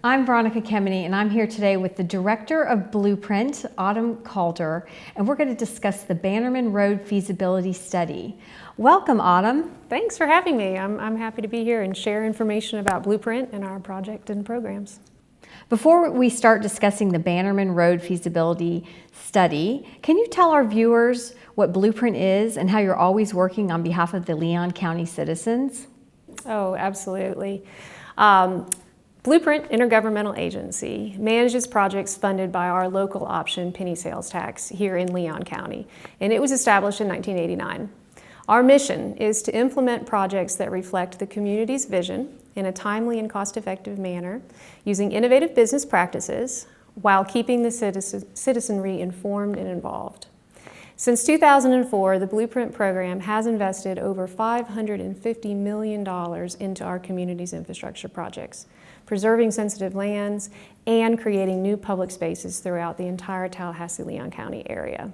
I'm Veronica Kemeny, and I'm here today with the Director of Blueprint, Autumn Calder, and we're going to discuss the Bannerman Road Feasibility Study. Welcome, Autumn. Thanks for having me. I'm happy to be here and share information about Blueprint and our project and programs. Before we start discussing the Bannerman Road Feasibility Study, can you tell our viewers what Blueprint is and how you're always working on behalf of the Leon County citizens? Oh, absolutely. Blueprint Intergovernmental Agency manages projects funded by our local option penny sales tax here in Leon County, and it was established in 1989. Our mission is to implement projects that reflect the community's vision in a timely and cost-effective manner, using innovative business practices while keeping the citizenry informed and involved. Since 2004, the Blueprint program has invested over $550 million into our community's infrastructure projects, preserving sensitive lands and creating new public spaces throughout the entire Tallahassee-Leon County area.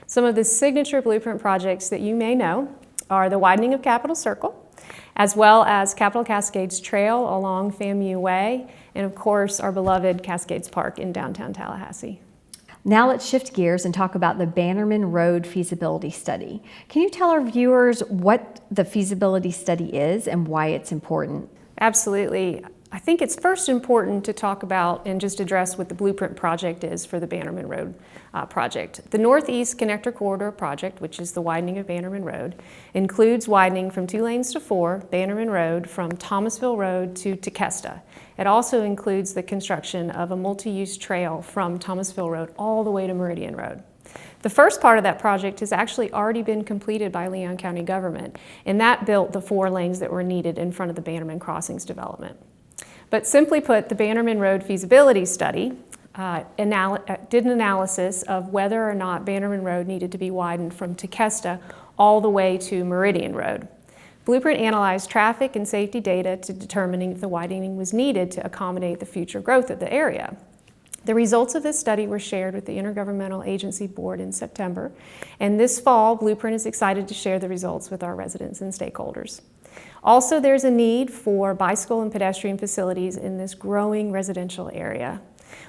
Some of the signature Blueprint projects that you may know are the widening of Capitol Circle, as well as Capitol Cascades Trail along FAMU Way, and of course our beloved Cascades Park in downtown Tallahassee. Now let's shift gears and talk about the Bannerman Road Feasibility Study. Can you tell our viewers what the feasibility study is and why it's important? Absolutely. I think it's first important to talk about and just address what the Blueprint project is for the Bannerman Road project. The Northeast Connector Corridor project, which is the widening of Bannerman Road, includes widening from 2 lanes to 4 Bannerman Road from Thomasville Road to Tequesta. It also includes the construction of a multi-use trail from Thomasville Road all the way to Meridian Road. The first part of that project has actually already been completed by Leon County government, and that built the 4 lanes that were needed in front of the Bannerman Crossings development. But simply put, the Bannerman Road Feasibility Study did an analysis of whether or not Bannerman Road needed to be widened from Tequesta all the way to Meridian Road. Blueprint analyzed traffic and safety data to determine if the widening was needed to accommodate the future growth of the area. The results of this study were shared with the Intergovernmental Agency Board in September, and this fall, Blueprint is excited to share the results with our residents and stakeholders. Also, there's a need for bicycle and pedestrian facilities in this growing residential area.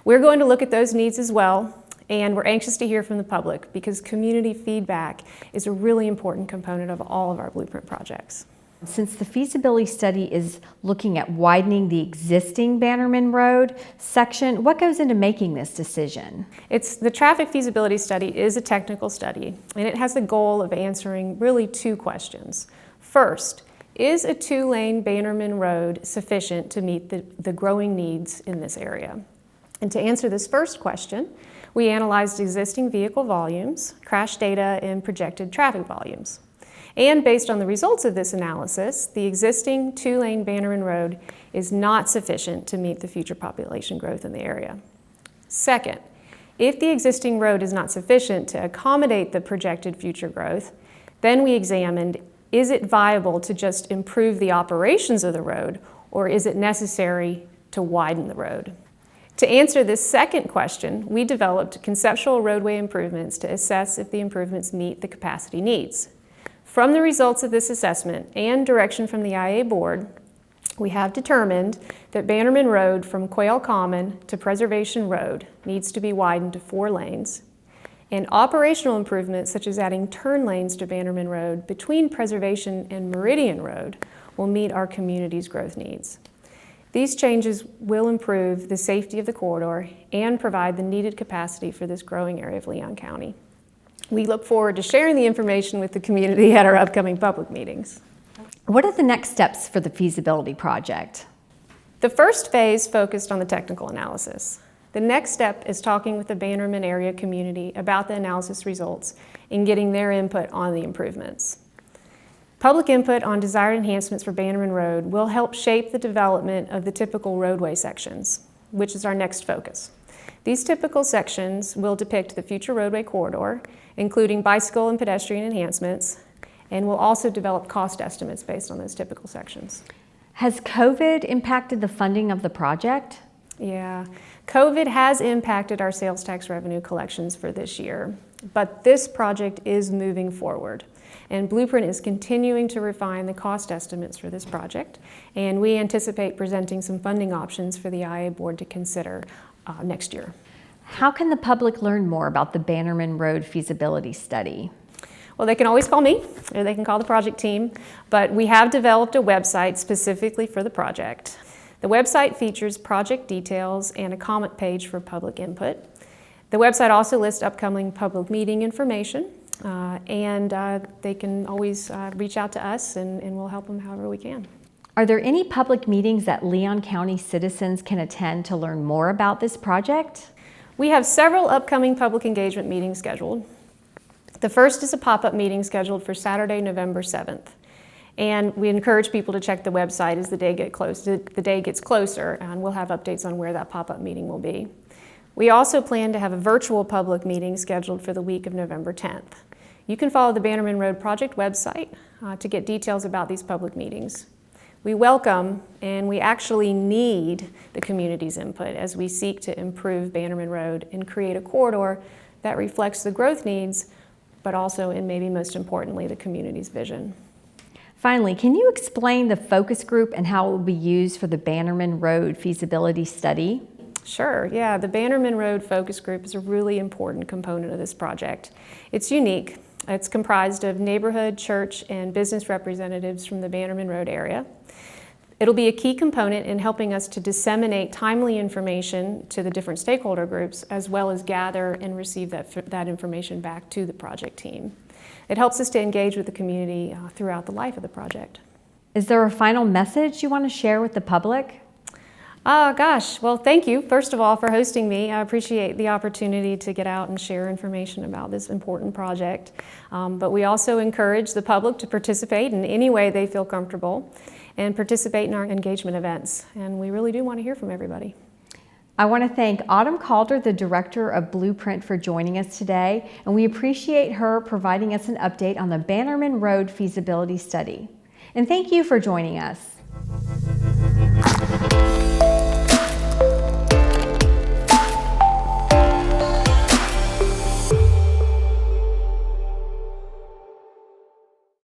We're going to look at those needs as well, and we're anxious to hear from the public because community feedback is a really important component of all of our Blueprint projects. Since the feasibility study is looking at widening the existing Bannerman Road section, what goes into making this decision? The traffic feasibility study is a technical study, and it has the goal of answering really 2 questions. First, is a 2-lane Bannerman Road sufficient to meet the growing needs in this area? And to answer this first question, we analyzed existing vehicle volumes, crash data, and projected traffic volumes. And based on the results of this analysis, the existing 2-lane Bannerman Road is not sufficient to meet the future population growth in the area. Second, if the existing road is not sufficient to accommodate the projected future growth, then we examined, is it viable to just improve the operations of the road, or is it necessary to widen the road? To answer this second question, we developed conceptual roadway improvements to assess if the improvements meet the capacity needs. From the results of this assessment and direction from the IA board, we have determined that Bannerman Road from Quail Common to Preservation Road needs to be widened to 4 lanes, and operational improvements such as adding turn lanes to Bannerman Road between Preservation and Meridian Road will meet our community's growth needs. These changes will improve the safety of the corridor and provide the needed capacity for this growing area of Leon County. We look forward to sharing the information with the community at our upcoming public meetings. What are the next steps for the feasibility project? The first phase focused on the technical analysis. The next step is talking with the Bannerman area community about the analysis results and getting their input on the improvements. Public input on desired enhancements for Bannerman Road will help shape the development of the typical roadway sections, which is our next focus. These typical sections will depict the future roadway corridor, including bicycle and pedestrian enhancements, and will also develop cost estimates based on those typical sections. Has COVID impacted the funding of the project? Yeah, COVID has impacted our sales tax revenue collections for this year, but this project is moving forward. And Blueprint is continuing to refine the cost estimates for this project, and we anticipate presenting some funding options for the IA board to consider next year. How can the public learn more about the Bannerman Road feasibility study? Well, they can always call me, or they can call the project team, but we have developed a website specifically for the project. The website features project details and a comment page for public input. The website also lists upcoming public meeting information, and they can always reach out to us, and we'll help them however we can. Are there any public meetings that Leon County citizens can attend to learn more about this project? We have several upcoming public engagement meetings scheduled. The first is a pop-up meeting scheduled for Saturday, November 7th. And we encourage people to check the website as the day gets closer, and we'll have updates on where that pop-up meeting will be. We also plan to have a virtual public meeting scheduled for the week of November 10th. You can follow the Bannerman Road Project website to get details about these public meetings. We welcome and we actually need the community's input as we seek to improve Bannerman Road and create a corridor that reflects the growth needs, but also, and maybe most importantly, the community's vision. Finally, can you explain the focus group and how it will be used for the Bannerman Road feasibility study? Sure, yeah, the Bannerman Road Focus Group is a really important component of this project. It's unique. It's comprised of neighborhood, church, and business representatives from the Bannerman Road area. It'll be a key component in helping us to disseminate timely information to the different stakeholder groups, as well as gather and receive that information back to the project team. It helps us to engage with the community throughout the life of the project. Is there a final message you want to share with the public? Gosh, well, thank you, first of all, for hosting me. I appreciate the opportunity to get out and share information about this important project. But we also encourage the public to participate in any way they feel comfortable and participate in our engagement events. And we really do want to hear from everybody. I want to thank Autumn Calder, the Director of Blueprint, for joining us today, and we appreciate her providing us an update on the Bannerman Road feasibility study. And thank you for joining us.